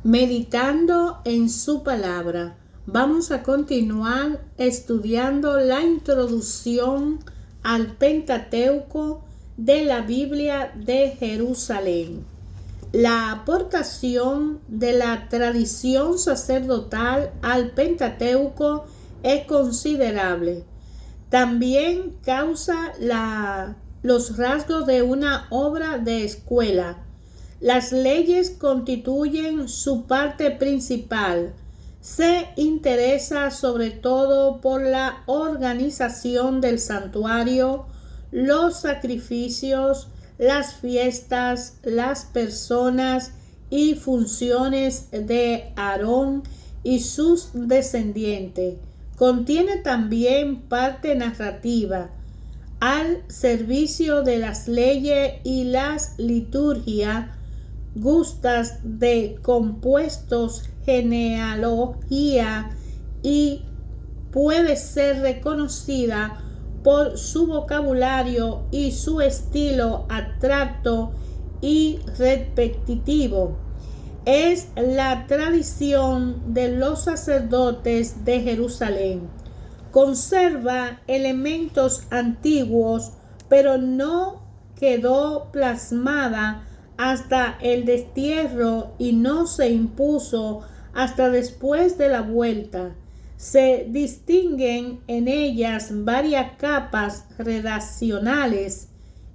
Meditando en su palabra. Vamos a continuar estudiando la introducción al Pentateuco de la Biblia de Jerusalén. La aportación de la tradición sacerdotal al Pentateuco es considerable. También causa los rasgos de una obra de escuela. Las leyes constituyen su parte principal. Se interesa sobre todo por la organización del santuario, los sacrificios, las fiestas, las personas y funciones de Aarón y sus descendientes. Contiene también parte narrativa al servicio de las leyes y las liturgias. Gustas de compuestos, genealogía y puede ser reconocida por su vocabulario y su estilo abstracto y repetitivo. Es la tradición de los sacerdotes de Jerusalén. Conserva elementos antiguos, pero no quedó plasmada hasta el destierro y no se impuso hasta después de la vuelta. Se distinguen en ellas varias capas redaccionales.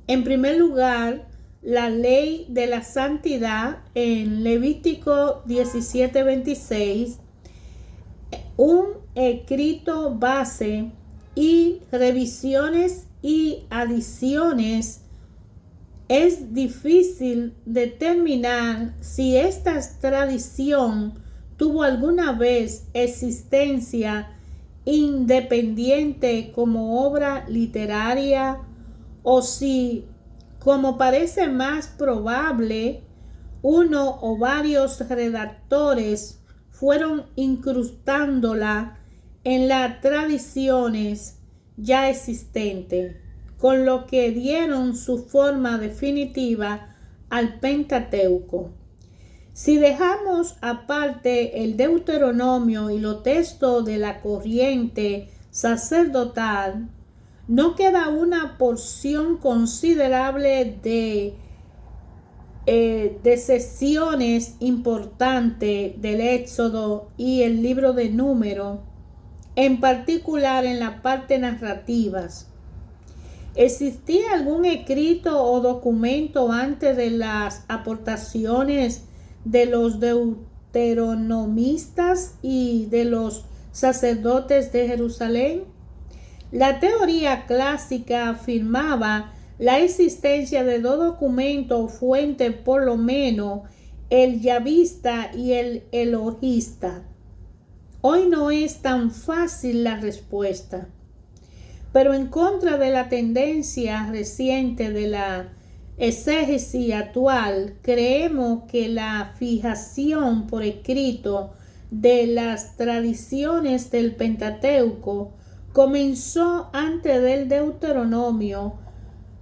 En primer lugar, la ley de la santidad en Levítico 17:26, un escrito base y revisiones y adiciones. Es difícil determinar si esta tradición tuvo alguna vez existencia independiente como obra literaria o si, como parece más probable, uno o varios redactores fueron incrustándola en las tradiciones ya existentes, con lo que dieron su forma definitiva al Pentateuco. Si dejamos aparte el Deuteronomio y los textos de la corriente sacerdotal, no queda una porción considerable de secciones importantes del Éxodo y el libro de Números, en particular en la parte narrativas. ¿Existía algún escrito o documento antes de las aportaciones de los deuteronomistas y de los sacerdotes de Jerusalén? La teoría clásica afirmaba la existencia de dos documentos o fuentes, por lo menos el yavista y el elohista. Hoy no es tan fácil la respuesta. Pero en contra de la tendencia reciente de la exégesis actual, creemos que la fijación por escrito de las tradiciones del Pentateuco comenzó antes del Deuteronomio,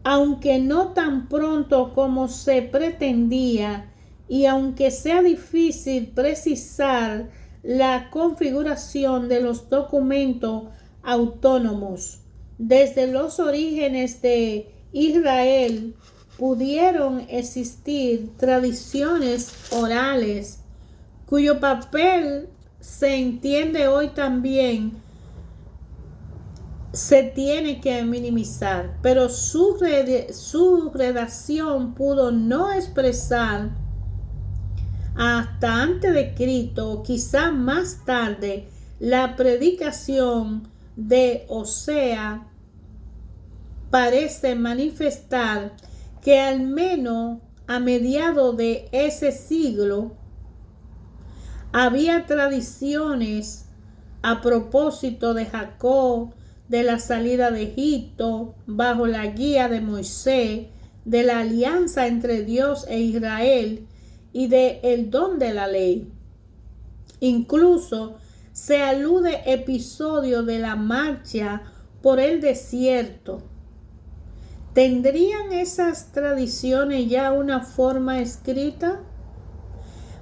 aunque no tan pronto como se pretendía, y aunque sea difícil precisar la configuración de los documentos autónomos. Desde los orígenes de Israel pudieron existir tradiciones orales cuyo papel se entiende hoy también se tiene que minimizar, pero su redacción pudo no expresar hasta antes de Cristo o quizá más tarde la predicación de Osea. Parece manifestar que al menos a mediados de ese siglo había tradiciones a propósito de Jacob, de la salida de Egipto bajo la guía de Moisés, de la alianza entre Dios e Israel y de el don de la ley. Incluso se alude episodio de la marcha por el desierto. ¿Tendrían esas tradiciones ya una forma escrita?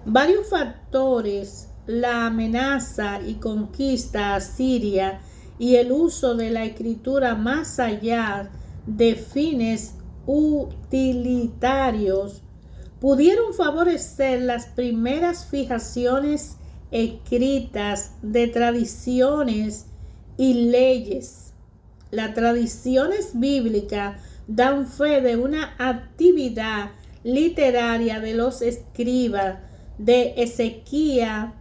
Varios factores, la amenaza y conquista asiria y el uso de la escritura más allá de fines utilitarios, pudieron favorecer las primeras fijaciones escritas de tradiciones y leyes. Las tradiciones bíblicas dan fe de una actividad literaria de los escribas de Ezequiel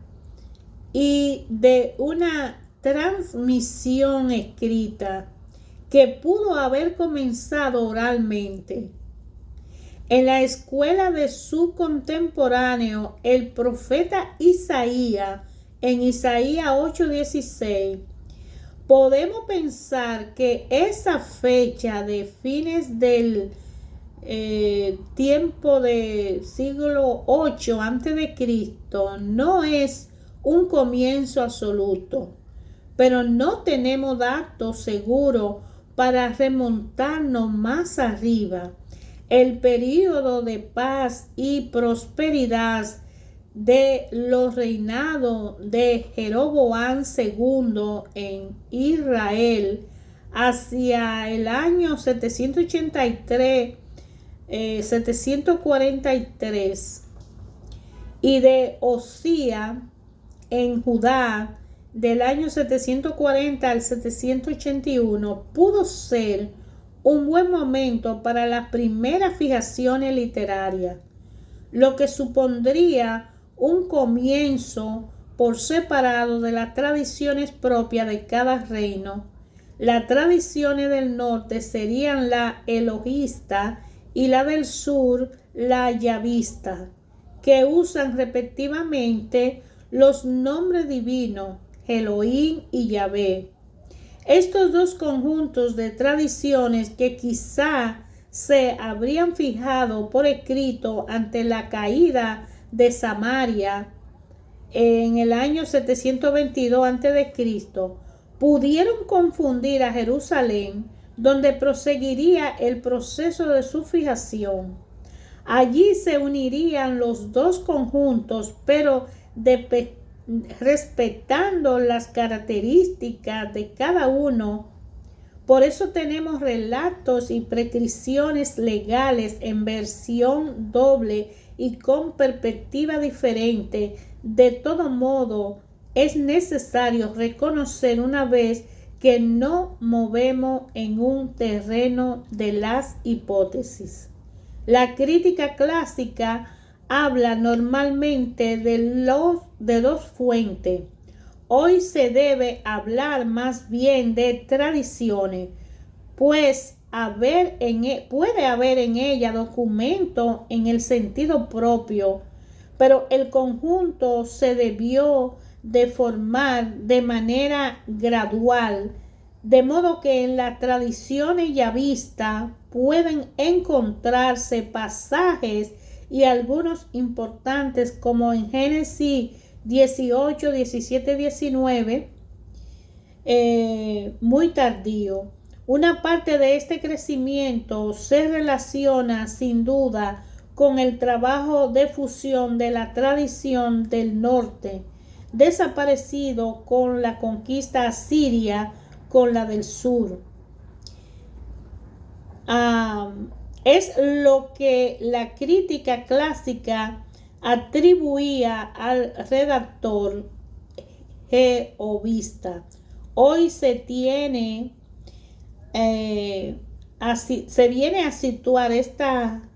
y de una transmisión escrita que pudo haber comenzado oralmente. En la escuela de su contemporáneo, el profeta Isaías, en Isaías 8:16, podemos pensar que esa fecha de fines del tiempo del siglo 8 a.C. no es un comienzo absoluto, pero no tenemos datos seguros para remontarnos más arriba. El período de paz y prosperidad de los reinados de Jeroboam II en Israel hacia el año 743 y de Osías en Judá del año 740 al 781 pudo ser un buen momento para las primeras fijaciones literarias, lo que supondría un comienzo por separado de las tradiciones propias de cada reino. Las tradiciones del norte serían la elohista y la del sur la yavista, que usan respectivamente los nombres divinos Elohim y Yahvé. Estos dos conjuntos de tradiciones que quizá se habrían fijado por escrito ante la caída de Samaria en el año 722 a.C., pudieron confundir a Jerusalén, donde proseguiría el proceso de su fijación. Allí se unirían los dos conjuntos, pero respetando las características de cada uno. Por eso tenemos relatos y prescripciones legales en versión doble y con perspectiva diferente. De todo modo, es necesario reconocer una vez que no movemos en un terreno de las hipótesis. La crítica clásica habla normalmente de dos fuentes. Hoy se debe hablar más bien de tradiciones, pues puede haber en ella documento en el sentido propio, pero el conjunto se debió de formar de manera gradual, de modo que en las tradiciones yavistas pueden encontrarse pasajes y algunos importantes como en Génesis 18, 17, 19, muy tardío. Una parte de este crecimiento se relaciona sin duda con el trabajo de fusión de la tradición del norte, desaparecido con la conquista asiria, con la del sur. Es lo que la crítica clásica atribuía al redactor jehovista. Hoy se viene a situar esta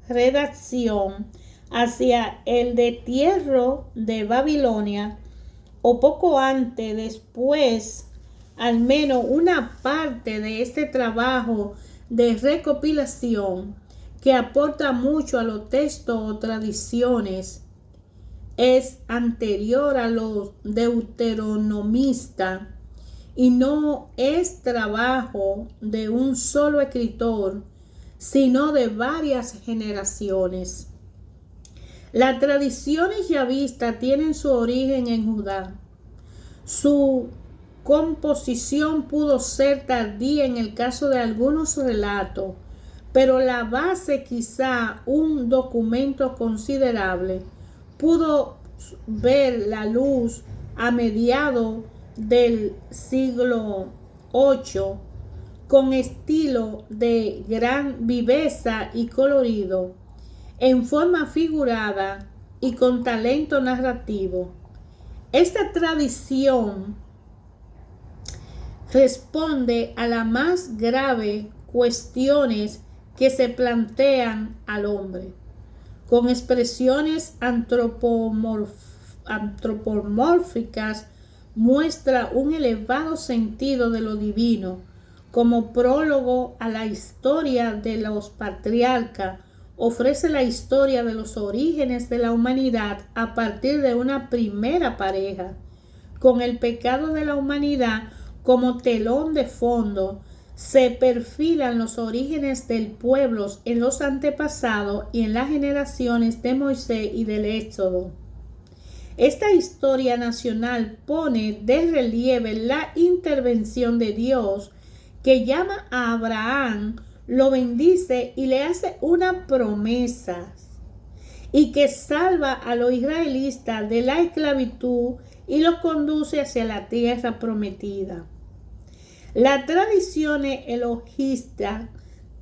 redacción hacia el destierro de Babilonia o poco antes, después, al menos una parte de este trabajo de recopilación que aporta mucho a los textos o tradiciones es anterior a los deuteronomistas y no es trabajo de un solo escritor, sino de varias generaciones. Las tradiciones yavistas tienen su origen en Judá. Su composición pudo ser tardía en el caso de algunos relatos, pero la base, quizá un documento considerable, pudo ver la luz a mediados del siglo VIII con estilo de gran viveza y colorido, en forma figurada y con talento narrativo. Esta tradición responde a las más graves cuestiones que se plantean al hombre, con expresiones antropomórficas, muestra un elevado sentido de lo divino, como prólogo a la historia de los patriarcas. Ofrece la historia de los orígenes de la humanidad a partir de una primera pareja, con el pecado de la humanidad como telón de fondo. Se perfilan los orígenes del pueblo en los antepasados y en las generaciones de Moisés y del Éxodo. Esta historia nacional pone de relieve la intervención de Dios, que llama a Abraham, lo bendice y le hace una promesa, y que salva a los israelitas de la esclavitud y los conduce hacia la tierra prometida. Las tradiciones elogistas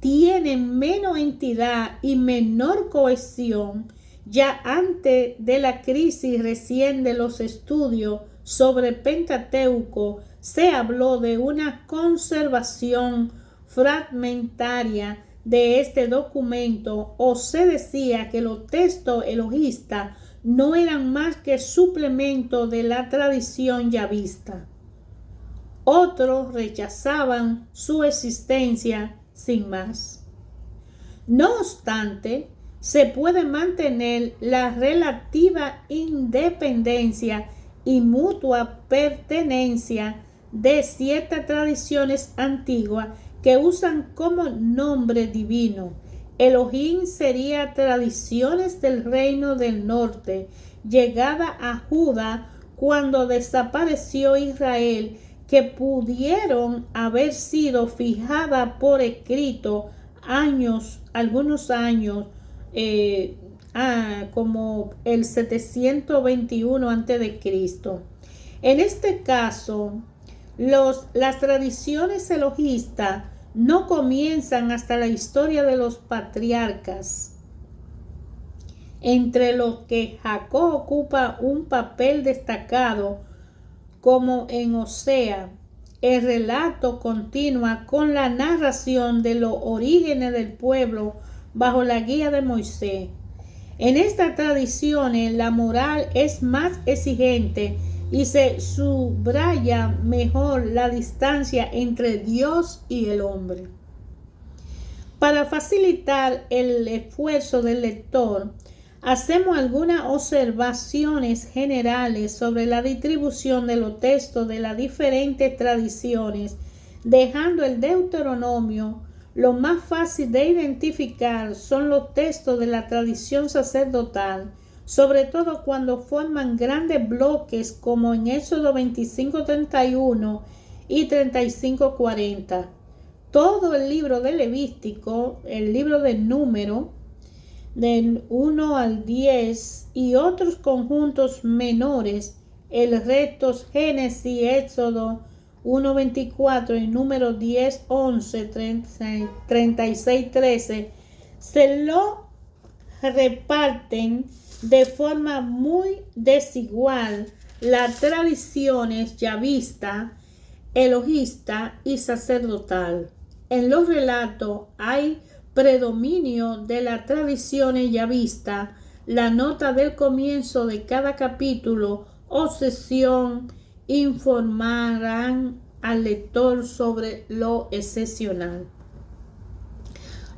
tienen menos entidad y menor cohesión. Ya antes de la crisis recién de los estudios sobre Pentateuco, se habló de una conservación fragmentaria de este documento, o se decía que los textos elogistas no eran más que suplemento de la tradición yavista. Otros rechazaban su existencia sin más. No obstante, se puede mantener la relativa independencia y mutua pertenencia de ciertas tradiciones antiguas que usan como nombre divino. Elohim sería tradiciones del reino del norte, llegada a Judá cuando desapareció Israel, que pudieron haber sido fijadas por escrito algunos años, como el 721 a.C. En este caso, las tradiciones elogistas no comienzan hasta la historia de los patriarcas, entre los que Jacob ocupa un papel destacado, como en Osea. El relato continúa con la narración de los orígenes del pueblo bajo la guía de Moisés. En estas tradiciones la moral es más exigente y se subraya mejor la distancia entre Dios y el hombre. Para facilitar el esfuerzo del lector, hacemos algunas observaciones generales sobre la distribución de los textos de las diferentes tradiciones, dejando el Deuteronomio. Lo más fácil de identificar son los textos de la tradición sacerdotal, sobre todo cuando forman grandes bloques como en Éxodo 25:31 y 35:40. Todo el libro de Levítico, el libro de Número, del 1 al 10 y otros conjuntos menores, el resto Génesis, Éxodo 1:24 y Número 10, 11, 36, 13, se lo reparten de forma muy desigual las tradiciones yavista, elogista y sacerdotal. En los relatos hay predominio de la tradición yavista. La nota del comienzo de cada capítulo o sesión informarán al lector sobre lo excepcional.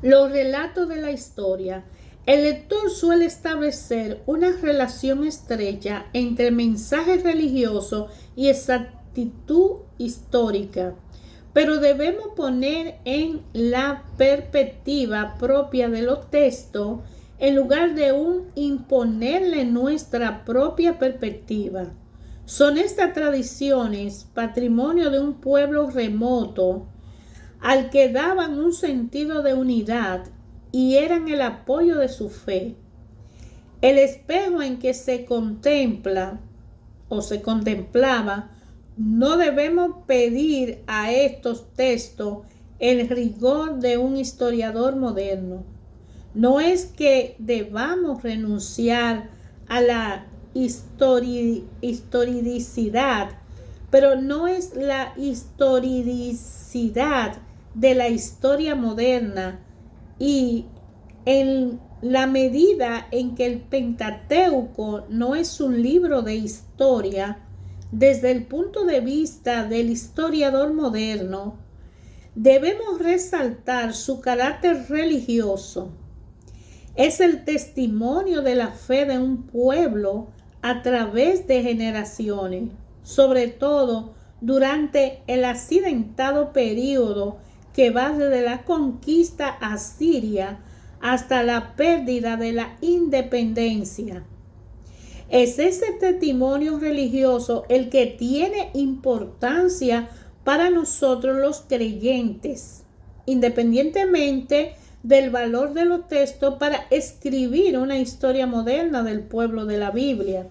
Los relatos de la historia. El lector suele establecer una relación estrecha entre mensaje religioso y exactitud histórica, pero debemos poner en la perspectiva propia de los textos en lugar de imponerle nuestra propia perspectiva. Son estas tradiciones patrimonio de un pueblo remoto al que daban un sentido de unidad y eran el apoyo de su fe. El espejo en que se contempla o se contemplaba, no debemos pedir a estos textos el rigor de un historiador moderno. No es que debamos renunciar a la historicidad, pero no es la historicidad de la historia moderna, y en la medida en que el Pentateuco no es un libro de historia, desde el punto de vista del historiador moderno, debemos resaltar su carácter religioso. Es el testimonio de la fe de un pueblo a través de generaciones, sobre todo durante el accidentado período que va desde la conquista asiria hasta la pérdida de la independencia. Es ese testimonio religioso el que tiene importancia para nosotros los creyentes, independientemente del valor de los textos para escribir una historia moderna del pueblo de la Biblia.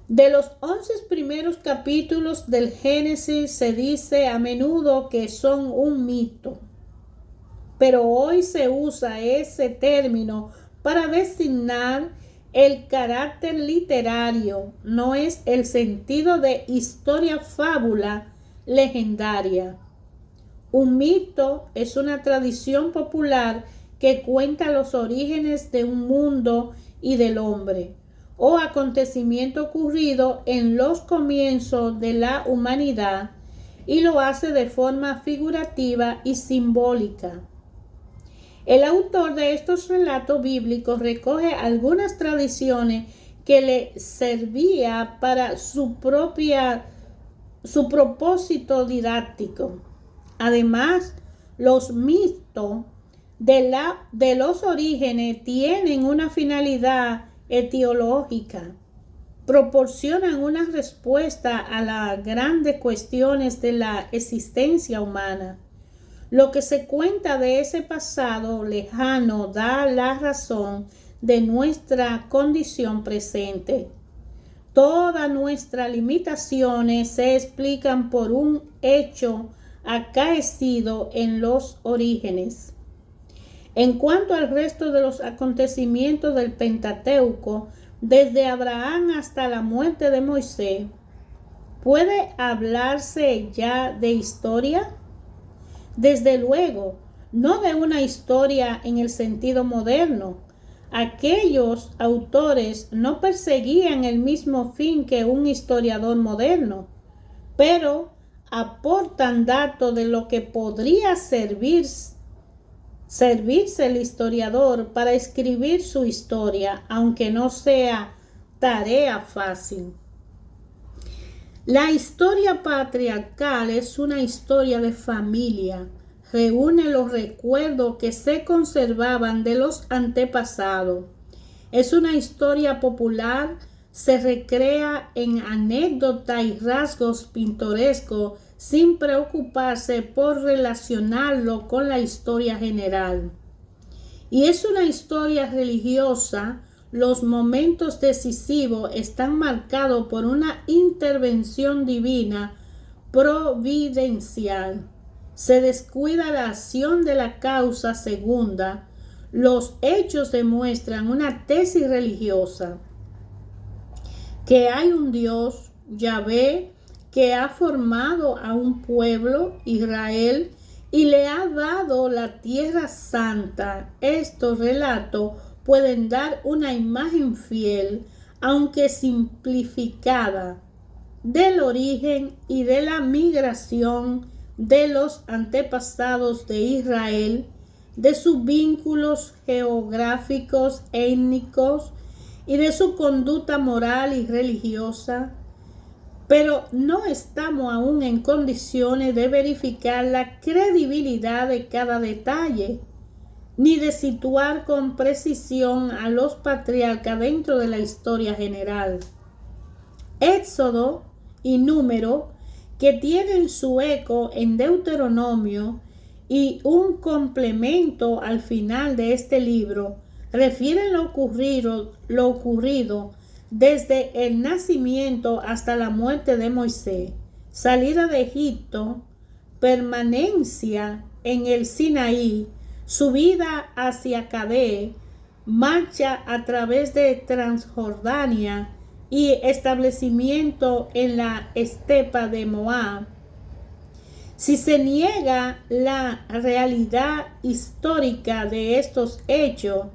De los 11 primeros capítulos del Génesis se dice a menudo que son un mito, pero hoy se usa ese término para designar el carácter literario, no es el sentido de historia fábula legendaria. Un mito es una tradición popular que cuenta los orígenes de un mundo y del hombre, o acontecimiento ocurrido en los comienzos de la humanidad, y lo hace de forma figurativa y simbólica. El autor de estos relatos bíblicos recoge algunas tradiciones que le servía para su propósito didáctico. Además, los mitos de los orígenes tienen una finalidad etiológica. Proporcionan una respuesta a las grandes cuestiones de la existencia humana. Lo que se cuenta de ese pasado lejano da la razón de nuestra condición presente. Todas nuestras limitaciones se explican por un hecho acaecido en los orígenes. En cuanto al resto de los acontecimientos del Pentateuco, desde Abraham hasta la muerte de Moisés, ¿puede hablarse ya de historia? Desde luego, no de una historia en el sentido moderno. Aquellos autores no perseguían el mismo fin que un historiador moderno, pero aportan datos de lo que podría servirse el historiador para escribir su historia, aunque no sea tarea fácil. La historia patriarcal es una historia de familia. Reúne los recuerdos que se conservaban de los antepasados. Es una historia popular, se recrea en anécdotas y rasgos pintorescos sin preocuparse por relacionarlo con la historia general. Y es una historia religiosa. Los momentos decisivos están marcados por una intervención divina providencial. Se descuida la acción de la causa segunda. Los hechos demuestran una tesis religiosa, que hay un Dios, Yahvé, que ha formado a un pueblo, Israel, y le ha dado la tierra santa. Estos relatos pueden dar una imagen fiel, aunque simplificada, del origen y de la migración de los antepasados de Israel, de sus vínculos geográficos, étnicos y de su conducta moral y religiosa. Pero no estamos aún en condiciones de verificar la credibilidad de cada detalle, ni de situar con precisión a los patriarcas dentro de la historia general. Éxodo y Número, que tienen su eco en Deuteronomio y un complemento al final de este libro, refieren lo ocurrido desde el nacimiento hasta la muerte de Moisés, salida de Egipto, permanencia en el Sinaí, subida hacia Cadé, marcha a través de Transjordania y establecimiento en la estepa de Moab. Si se niega la realidad histórica de estos hechos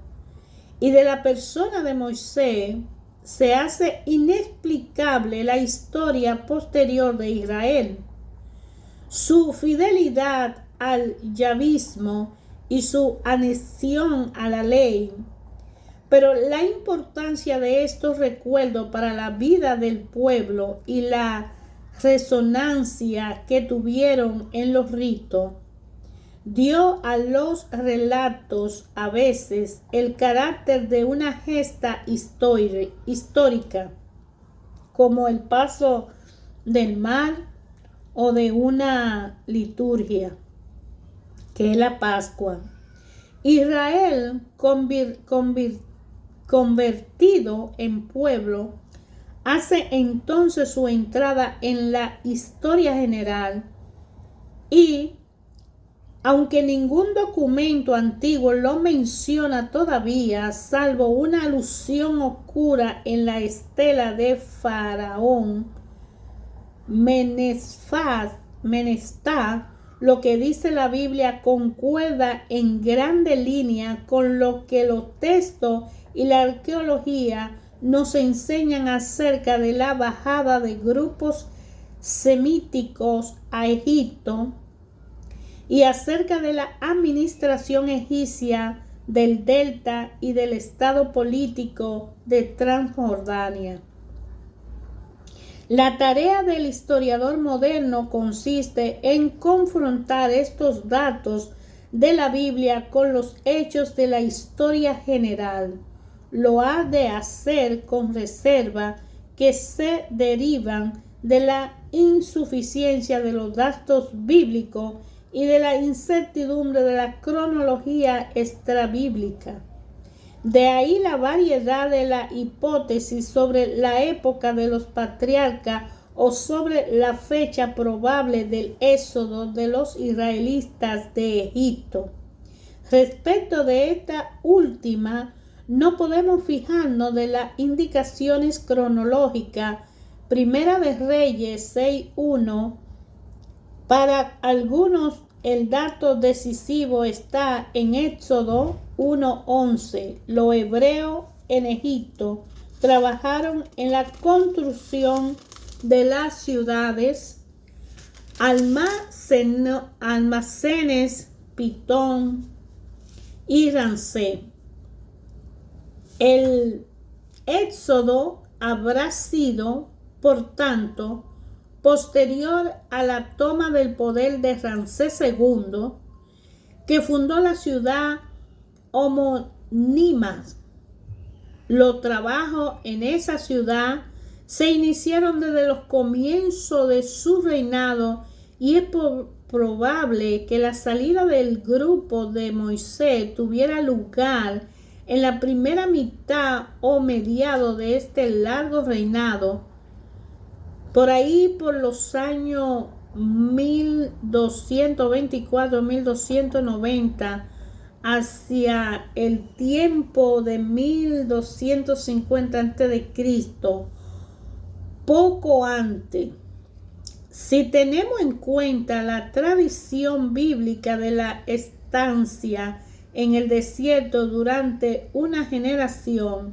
y de la persona de Moisés, se hace inexplicable la historia posterior de Israel, su fidelidad al yavismo y su anexión a la ley. Pero la importancia de estos recuerdos para la vida del pueblo y la resonancia que tuvieron en los ritos dio a los relatos a veces el carácter de una gesta histórica, como el paso del mar o de una liturgia, que es la Pascua. Israel convertido en pueblo hace entonces su entrada en la historia general y, aunque ningún documento antiguo lo menciona todavía, salvo una alusión oscura en la estela de Faraón Menestá, lo que dice la Biblia concuerda en grande línea con lo que los textos y la arqueología nos enseñan acerca de la bajada de grupos semíticos a Egipto y acerca de la administración egipcia del delta y del estado político de Transjordania. La tarea del historiador moderno consiste en confrontar estos datos de la Biblia con los hechos de la historia general. Lo ha de hacer con reserva que se derivan de la insuficiencia de los datos bíblicos y de la incertidumbre de la cronología extrabíblica. De ahí la variedad de la hipótesis sobre la época de los patriarcas o sobre la fecha probable del éxodo de los israelitas de Egipto. Respecto de esta última, no podemos fijarnos de las indicaciones cronológicas. Primera de Reyes 6:1. Para algunos el dato decisivo está en Éxodo 1:11. Los hebreos en Egipto trabajaron en la construcción de las ciudades, almacenes, Pitón y Ramsés. El éxodo habrá sido, por tanto, posterior a la toma del poder de Ramsés II, que fundó la ciudad homónima. Los trabajos en esa ciudad se iniciaron desde los comienzos de su reinado y es probable que la salida del grupo de Moisés tuviera lugar en la primera mitad o mediado de este largo reinado, por ahí por los años 1224-1290, hacia el tiempo de 1250 a.C., poco antes. Si tenemos en cuenta la tradición bíblica de la estancia en el desierto durante una generación,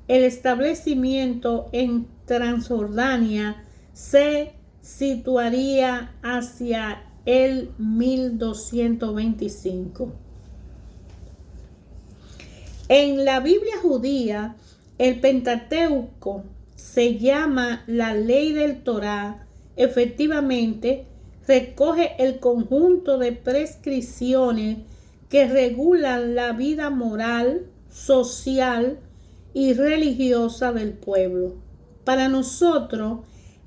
el establecimiento en Transjordania se situaría hacia el 1225. En la Biblia judía, el Pentateuco se llama la ley del Torá. Efectivamente, recoge el conjunto de prescripciones que regulan la vida moral, social y religiosa del pueblo. Para nosotros,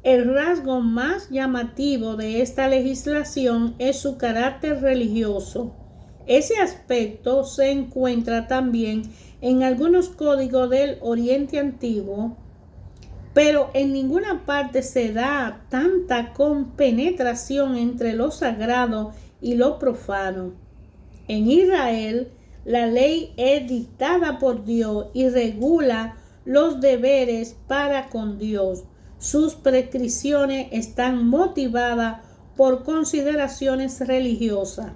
el rasgo más llamativo de esta legislación es su carácter religioso. Ese aspecto se encuentra también en algunos códigos del Oriente Antiguo, pero en ninguna parte se da tanta compenetración entre lo sagrado y lo profano. En Israel, la ley es dictada por Dios y regula los deberes para con Dios. Sus prescripciones están motivadas por consideraciones religiosas.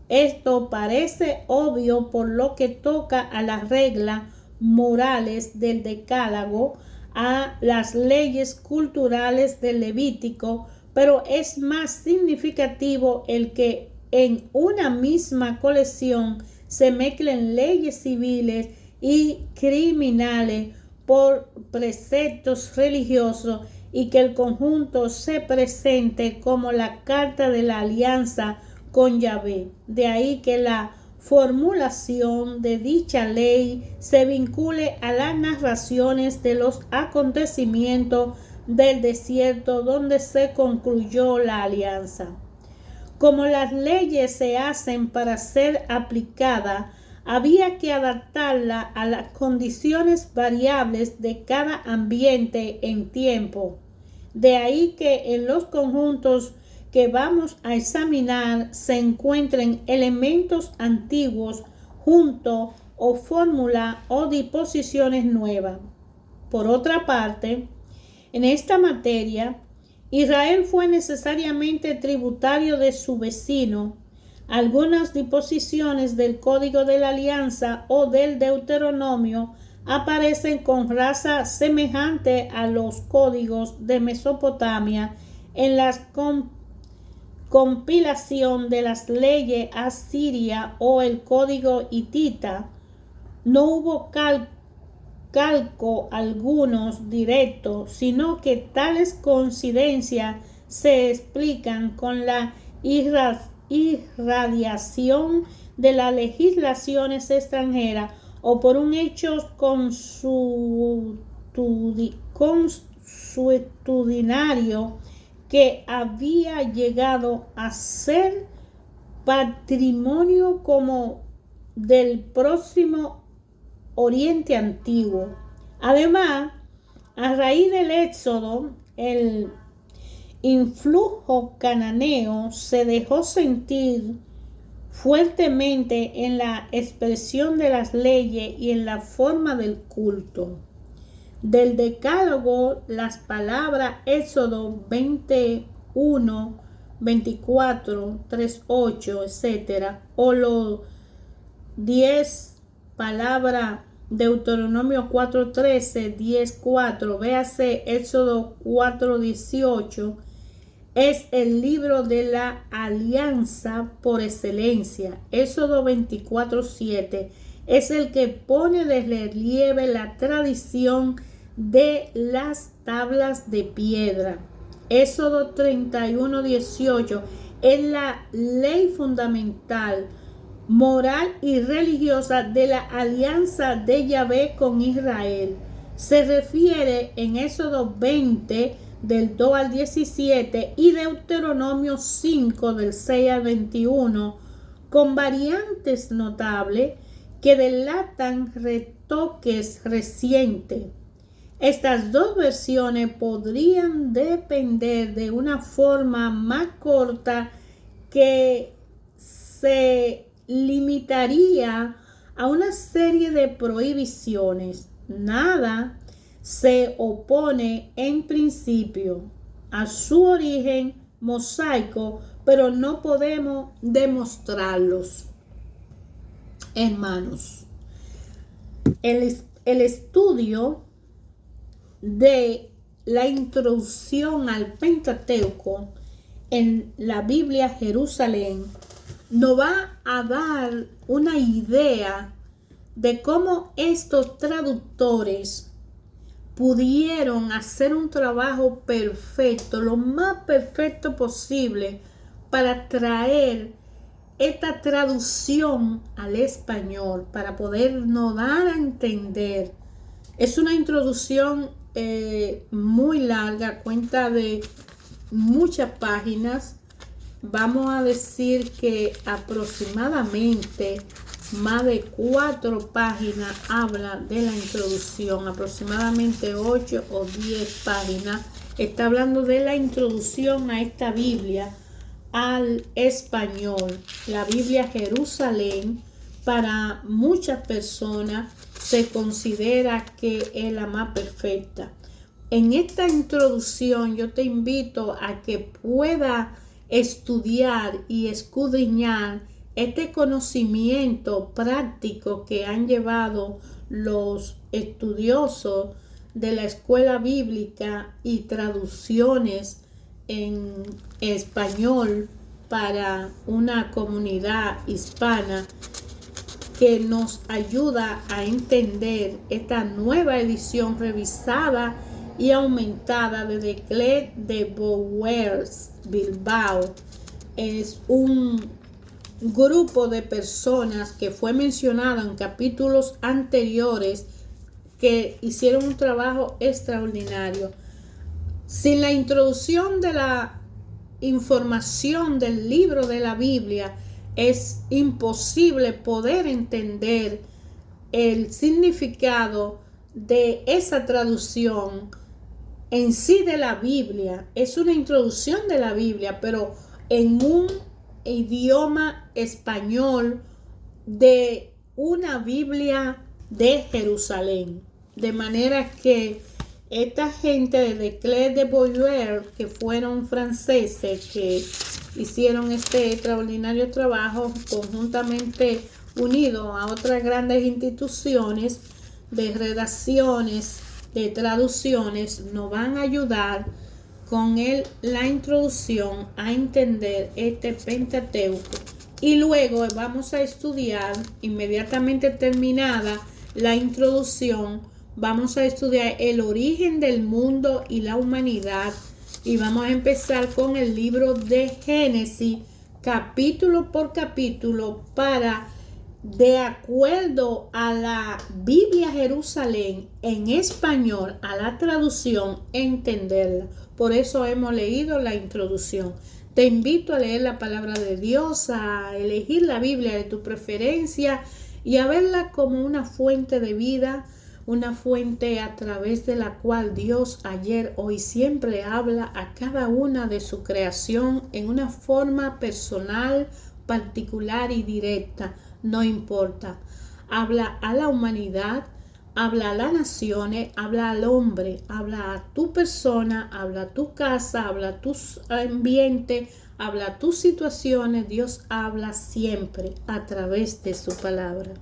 Esto parece obvio por lo que toca a las reglas morales del Decálogo, a las leyes culturales del Levítico, pero es más significativo el que en una misma colección se mezclen leyes civiles y criminales por preceptos religiosos y que el conjunto se presente como la carta de la alianza con Yahvé. De ahí que la formulación de dicha ley se vincule a las narraciones de los acontecimientos del desierto donde se concluyó la alianza. Como las leyes se hacen para ser aplicadas, había que adaptarla a las condiciones variables de cada ambiente en tiempo. De ahí que en los conjuntos que vamos a examinar se encuentren elementos antiguos junto o fórmula o disposiciones nuevas. Por otra parte, en esta materia, Israel fue necesariamente tributario de su vecino. Algunas disposiciones del Código de la Alianza o del Deuteronomio aparecen con raza semejante a los códigos de Mesopotamia en la compilación de las leyes asiria o el Código hitita. No hubo calco algunos directos, sino que tales coincidencias se explican con la irradiación de las legislaciones extranjeras o por un hecho consuetudinario que había llegado a ser patrimonio como del próximo Oriente Antiguo. Además, a raíz del Éxodo, el influjo cananeo se dejó sentir fuertemente en la expresión de las leyes y en la forma del culto. Del Decálogo, las palabras Éxodo 21, 24, 3, 8, etc. o los 10 palabras Deuteronomio 4:13, 10:4, véase Éxodo 4:18, es el libro de la alianza por excelencia. Éxodo 24:7 es el que pone de relieve la tradición de las tablas de piedra. Éxodo 31:18 es la ley fundamental, moral y religiosa de la alianza de Yahvé con Israel. Se refiere en Éxodo 20 del 2 al 17 y Deuteronomio 5 del 6 al 21, con variantes notables que delatan retoques recientes. Estas dos versiones podrían depender de una forma más corta que se limitaría a una serie de prohibiciones. Nada se opone en principio a su origen mosaico, pero no podemos demostrarlos. Hermanos, el estudio de la introducción al Pentateuco en la Biblia Jerusalén nos va a dar una idea de cómo estos traductores pudieron hacer un trabajo perfecto, lo más perfecto posible, para traer esta traducción al español, para podernos dar a entender. Es una introducción muy larga, cuenta de muchas páginas, vamos a decir que aproximadamente más de 4 páginas habla de la introducción, aproximadamente 8 o 10 páginas. Está hablando de la introducción a esta Biblia al español. La Biblia Jerusalén, para muchas personas, se considera que es la más perfecta. En esta introducción yo te invito a que pueda estudiar y escudriñar este conocimiento práctico que han llevado los estudiosos de la escuela bíblica y traducciones en español para una comunidad hispana, que nos ayuda a entender esta nueva edición revisada y aumentada de Declet de Boers Bilbao. Es un grupo de personas que fue mencionado en capítulos anteriores que hicieron un trabajo extraordinario. Sin la introducción de la información del libro de la Biblia, es imposible poder entender el significado de esa traducción en sí de la Biblia. Es una introducción de la Biblia, pero en un idioma español de una Biblia de Jerusalén. De manera que esta gente de Declet de Boyer, que fueron franceses, que hicieron este extraordinario trabajo conjuntamente unido a otras grandes instituciones de redacciones, de traducciones, nos van a ayudar con la introducción a entender este Pentateuco. Y luego vamos a estudiar, inmediatamente terminada la introducción, vamos a estudiar el origen del mundo y la humanidad. Y vamos a empezar con el libro de Génesis, capítulo por capítulo, para, de acuerdo a la Biblia Jerusalén en español, a la traducción, entenderla. Por eso hemos leído la introducción. Te invito a leer la palabra de Dios, a elegir la Biblia de tu preferencia y a verla como una fuente de vida, una fuente a través de la cual Dios ayer, hoy, siempre habla a cada una de su creación en una forma personal, particular y directa. No importa. Habla a la humanidad, habla a las naciones, habla al hombre, habla a tu persona, habla a tu casa, habla a tu ambiente, habla a tus situaciones. Dios habla siempre a través de su palabra.